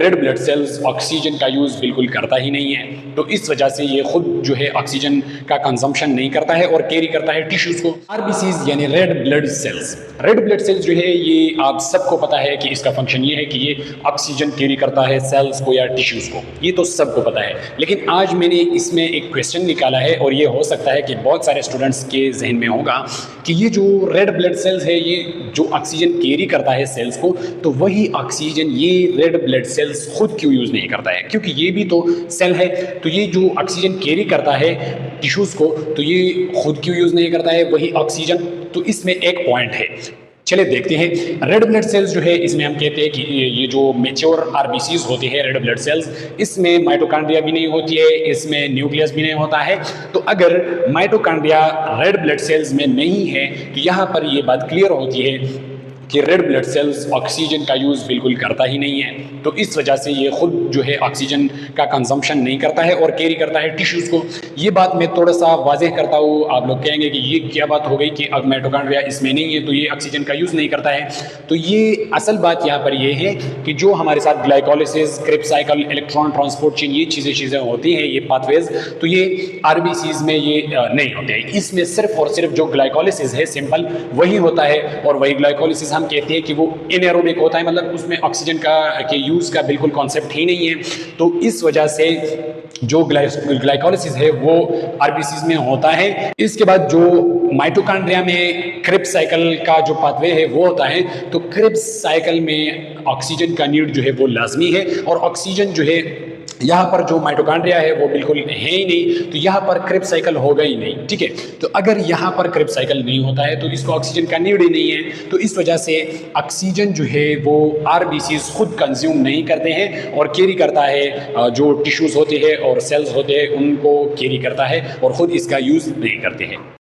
Red blood cells oxygen का use बिल्कुल करता ही नहीं है, तो इस वजह से ये खुद जो है ऑक्सीजन का कंजम्पशन नहीं करता है और कैरी करता है टिश्यूज़ को। आरबीसीज यानी रेड ब्लड सेल्स जो है ये आप सबको पता है कि इसका फंक्शन ये है कि ये ऑक्सीजन कैरी करता है सेल्स को या टिश्यूज़ को, ये तो सबको पता है। लेकिन आज मैंने इसमें एक क्वेश्चन निकाला है और ये हो सकता है कि बहुत सारे स्टूडेंट्स के जहन में होगा कि ये जो रेड ब्लड सेल्स है ये जो ऑक्सीजन कैरी करता है सेल्स को, तो वही ऑक्सीजन ये रेड ब्लड सेल्स खुद क्यों यूज़ नहीं करता है, क्योंकि ये भी तो सेल है। तो ये जो ऑक्सीजन कैरी करता है टिश्यूज़ को, तो ये खुद क्यों यूज़ नहीं करता है वही ऑक्सीजन। तो इसमें एक पॉइंट है, चले देखते हैं। रेड ब्लड सेल्स जो है इसमें हम कहते हैं कि ये जो मैच्योर आरबीसीज होते हैं रेड ब्लड सेल्स, इसमें माइटोकॉन्ड्रिया भी नहीं होती है, इसमें न्यूक्लियस भी नहीं होता है। तो अगर माइटोकॉन्ड्रिया रेड ब्लड सेल्स में नहीं है तो यहाँ पर ये बात क्लियर होती है कि रेड ब्लड सेल्स ऑक्सीजन का यूज़ बिल्कुल करता ही नहीं है, तो इस वजह से ये खुद जो है ऑक्सीजन का कंजम्पशन नहीं करता है और कैरी करता है टिश्यूज़ को। ये बात मैं थोड़ा सा वाज़ेह करता हूँ, आप लोग कहेंगे कि ये क्या बात हो गई कि अब माइटोकॉन्ड्रिया इसमें नहीं है तो ये ऑक्सीजन का यूज़ नहीं करता है। तो ये असल बात यहाँ पर ये है कि जो हमारे साथ glycolysis, Krebs cycle, electron transport chain, ये चीज़ें होती हैं, ये पाथवेज, तो ये आरबीसीज में ये नहीं होते हैं। इसमें सिर्फ और सिर्फ जो ग्लाइकोलिसिस है सिंपल वही होता है, और वही ग्लाइकोलिसिस हम कहते हैं कि वो एनारोबिक होता है, मतलब उसमें ऑक्सीजन का के यूज़ का बिल्कुल कॉन्सेप्ट ही नहीं है। तो इस वजह से जो ग्लाइकोलिसिस है वो आरबीसीज में होता है। इसके बाद जो माइटोकॉन्ड्रिया में क्रेब्स साइकिल का जो पाथवे है वो होता है, तो क्रेब्स साइकिल में ऑक्सीजन का नीड जो है वो लाजमी है, और ऑक्सीजन जो है यहाँ पर जो माइटोकॉन्ड्रिया है वो बिल्कुल है ही नहीं, तो यहाँ पर क्रेब्स साइकिल होगा ही नहीं। ठीक है, तो अगर यहाँ पर क्रेब्स साइकिल नहीं होता है तो इसको ऑक्सीजन का नीड ही नहीं है, तो इस वजह से ऑक्सीजन जो है वो आरबीसीज खुद कंज्यूम नहीं करते हैं और कैरी करता है, जो टिश्यूज़ होते हैं और सेल्स होते हैं उनको कैरी करता है और ख़ुद इसका यूज़ नहीं करते हैं।